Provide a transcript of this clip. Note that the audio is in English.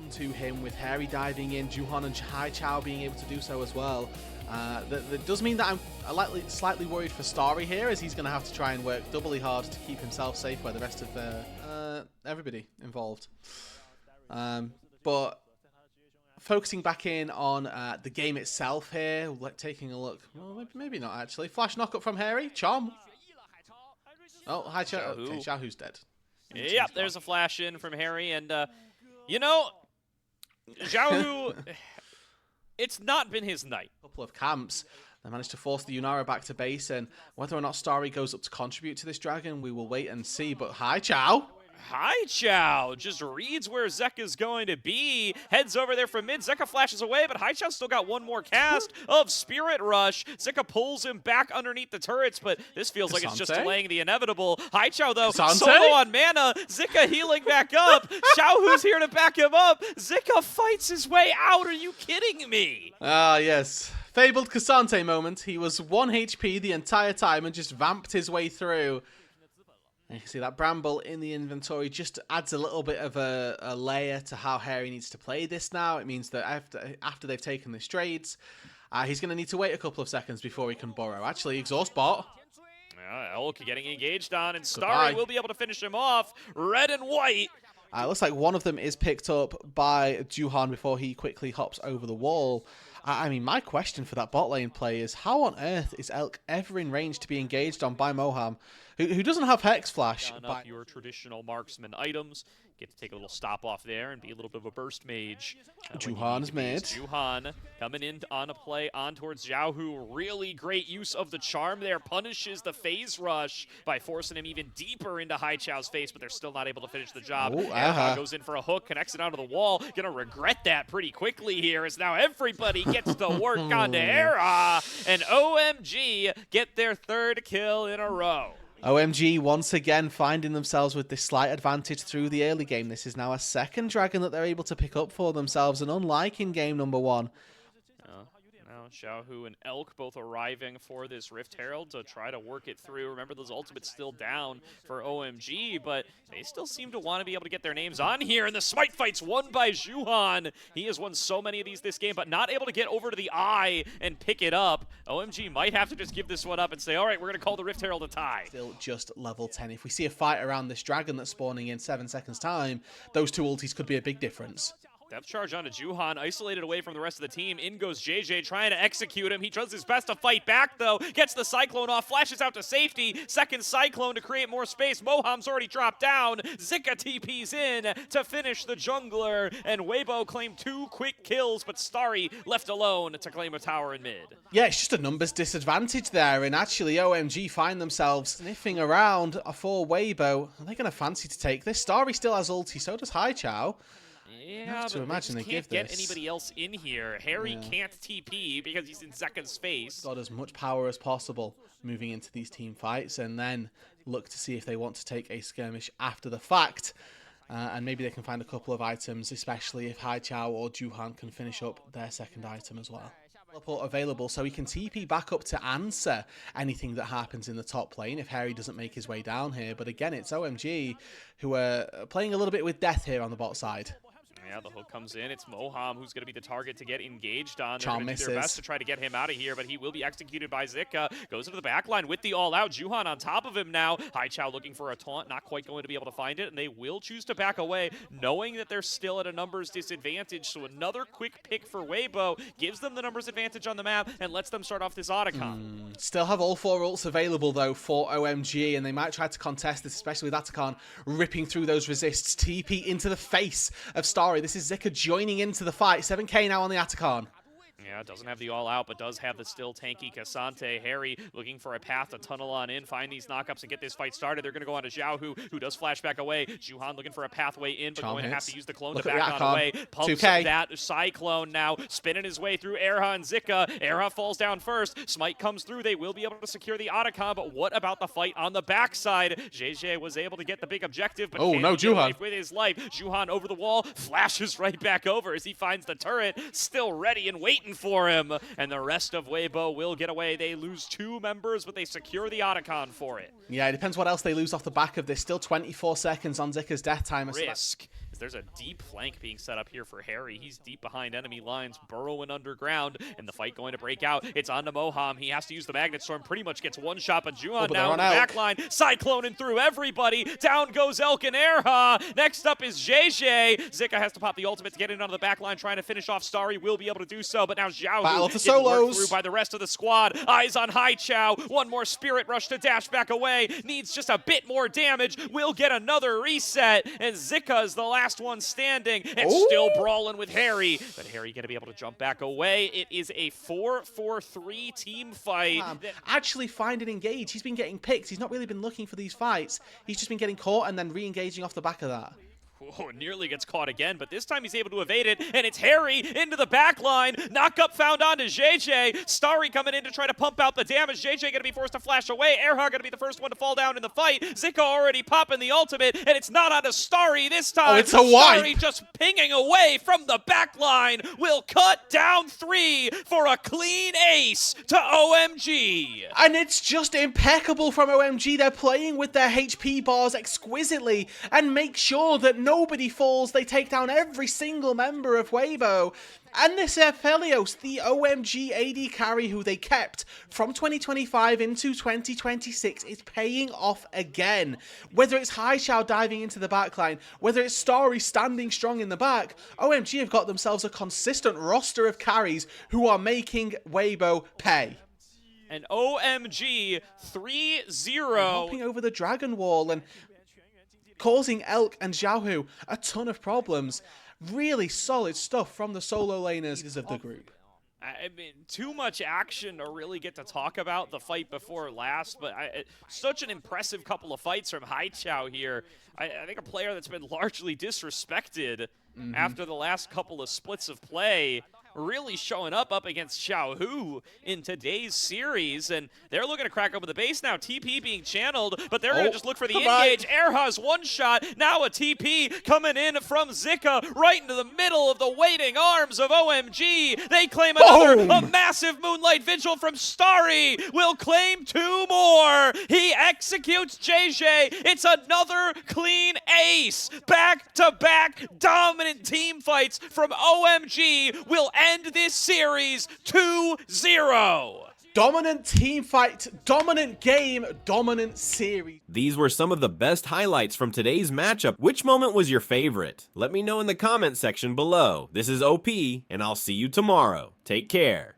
onto him with Harry diving in, Juhan and Hai Chao being able to do so as well. That does mean that I'm slightly worried for Starry here, as he's going to have to try and work doubly hard to keep himself safe by the rest of everybody involved. But focusing back in on the game itself here, like taking a look. Well, maybe not actually. Flash knockup from Harry. Chom. Oh, Hai Chao. Okay, Xiaohu's dead. Yep, there's a flash in from Harry, and you know, Xiaohu, it's not been his night. Couple of camps. They managed to force the Yunara back to base, and whether or not Starry goes up to contribute to this dragon, we will wait and see. But Hai Chao. Hai Chao just reads where Zeka's going to be, heads over there from mid. Zeka flashes away, but Hai Chao's still got one more cast of Spirit Rush. Zeka pulls him back underneath the turrets, but this feels like it's just delaying the inevitable. Hai Chao, though, solo on mana. Zeka healing back up. Xiaohu's here to back him up. Zeka fights his way out. Are you kidding me? Ah, yes. Fabled Cassante moment. He was 1 HP the entire time and just vamped his way through. You can see that Bramble in the inventory just adds a little bit of a layer to how Harry needs to play this now. It means that after they've taken this trades, he's going to need to wait a couple of seconds before he can borrow. Actually, exhaust bot. Elk getting engaged on, and Starry will be able to finish him off. Red and white. Looks like one of them is picked up by Juhan before he quickly hops over the wall. I mean, my question for that bot lane play is, how on earth is Elk ever in range to be engaged on by Moham, who doesn't have Hex Flash? Up your traditional marksman items. Get to take a little stop off there and be a little bit of a burst mage. Juhan's mid. Juhan coming in on a play on towards Xiaohu. Really great use of the charm there. Punishes the phase rush by forcing him even deeper into Hai Chao's face, but they're still not able to finish the job. Goes in for a hook, connects it onto the wall. Gonna regret that pretty quickly here, as now everybody gets to work onto Era, and OMG get their 3rd kill in a row. OMG once again finding themselves with this slight advantage through the early game. This is now a 2nd dragon that they're able to pick up for themselves, and unlike in game number 1. Now Xiaohu and Elk both arriving for this Rift Herald to try to work it through. Remember, those ultimates still down for OMG, but they still seem to want to be able to get their names on here, and the smite fight's won by Juhan. He has won so many of these this game, but not able to get over to the eye and pick it up. OMG might have to just give this one up and say, all right, we're going to call the Rift Herald a tie. Still just level 10. If we see a fight around this dragon that's spawning in 7 seconds time, those 2 ultis could be a big difference. Depth charge onto Juhan, isolated away from the rest of the team. In goes JJ, trying to execute him. He does his best to fight back, though. Gets the Cyclone off, flashes out to safety. 2nd Cyclone to create more space. Moham's already dropped down. Zika TP's in to finish the jungler. And Weibo claimed 2 quick kills, but Starry left alone to claim a tower in mid. Yeah, it's just a numbers disadvantage there. And actually, OMG find themselves sniffing around for Weibo. Are they going to fancy to take this? Starry still has ulti, so does Hai Chao. Yeah, but imagine they can't get anybody else in here. Harry can't TP because he's in Zeka's face. Got as much power as possible moving into these team fights, and then look to see if they want to take a skirmish after the fact. And maybe they can find a couple of items, especially if Hai Chao or Juhan can finish up their 2nd item as well. Teleport available, so he can TP back up to answer anything that happens in the top lane if Harry doesn't make his way down here. But again, it's OMG who are playing a little bit with death here on the bot side. Yeah, the hook comes in. It's Moham who's going to be the target to get engaged on. They're Charm going to misses. do their best to try to get him out of here, but he will be executed by Zika. Goes into the back line with the all-out. Juhan on top of him now. Hai Chao looking for a taunt, not quite going to be able to find it, and they will choose to back away, knowing that they're still at a numbers disadvantage. So another quick pick for Weibo gives them the numbers advantage on the map and lets them start off this Otacon. Still have all 4 ults available, though, for OMG, and they might try to contest this, especially with Otacon ripping through those resists. TP into the face of Starry. This is Zika joining into the fight. 7k now on the Otacon. Yeah, doesn't have the all-out, but does have the still tanky Cassante. Harry looking for a path to tunnel on in, find these knockups, and get this fight started. They're going to go on to Xiaohu, who does flash back away. Juhan looking for a pathway in, but going to have to use the clone to back on away. Pumps that Cyclone now, spinning his way through Erha and Zika. Erha falls down first. Smite comes through. They will be able to secure the Otacon, but what about the fight on the backside? JJ was able to get the big objective, but Juhan with his life. Juhan over the wall, flashes right back over as he finds the turret, still ready and waiting for him, and the rest of Weibo will get away. They lose 2 members, but they secure the Otacon for it. Yeah, it depends what else they lose off the back of this. Still 24 seconds on Zika's death timer. Risk. there's a deep flank being set up here for Harry. He's deep behind enemy lines, burrowing underground, and the fight going to break out. It's on to Moham. He has to use the Magnet Storm, pretty much gets one shot, but Juhan now in the back line, cycloning through everybody. Down goes Elk and Erha. Next up is JJ. Zika has to pop the ultimate to get in onto the back line, trying to finish off Starry. Will be able to do so, but now Xiao getting worked through by the rest of the squad. Eyes on Haichao. One more Spirit Rush to dash back away. Needs just a bit more damage. Will get another reset, and Zika is the last one standing and still brawling with Harry. But Harry going to be able to jump back away. It is a 4-4-3 team fight. Actually find and engage. He's been getting picked. He's not really been looking for these fights. He's just been getting caught and then re-engaging off the back of that. Oh, nearly gets caught again, but this time he's able to evade it, and it's Harry into the back line. Knock-up found onto JJ. Starry coming in to try to pump out the damage. JJ going to be forced to flash away. Erha going to be the first one to fall down in the fight. Zika already popping the ultimate, and it's not onto Starry this time. Oh, it's a wipe. Starry just pinging away from the back line will cut down 3 for a clean ace to OMG. And it's just impeccable from OMG. They're playing with their HP bars exquisitely and make sure that nobody falls. They take down every single member of Weibo. And this Aphelios, the OMG AD carry who they kept from 2025 into 2026, is paying off again. Whether it's Haichao diving into the backline, whether it's Starry standing strong in the back, OMG have got themselves a consistent roster of carries who are making Weibo pay. And OMG 3-0. Hopping over the Dragon Wall and causing Elk and Xiaohu a ton of problems. Really solid stuff from the solo laners of the group. I mean, too much action to really get to talk about the fight before last, but such an impressive couple of fights from Haichao here. I think a player that's been largely disrespected after the last couple of splits of play, really showing up against Xiaohu in today's series, and they're looking to crack open the base now. TP being channeled, but they're going to just look for the engage. Erha's one shot, now a TP coming in from Zika right into the middle of the waiting arms of OMG. They claim another, a massive Moonlight Vigil from Starry will claim 2 more. He executes JJ. It's another clean ace. Back-to-back dominant team fights from OMG will end this series 2-0. Dominant team fight, dominant game, dominant series. These were some of the best highlights from today's matchup. Which moment was your favorite? Let me know in the comment section below. This is OP, and I'll see you tomorrow. Take care.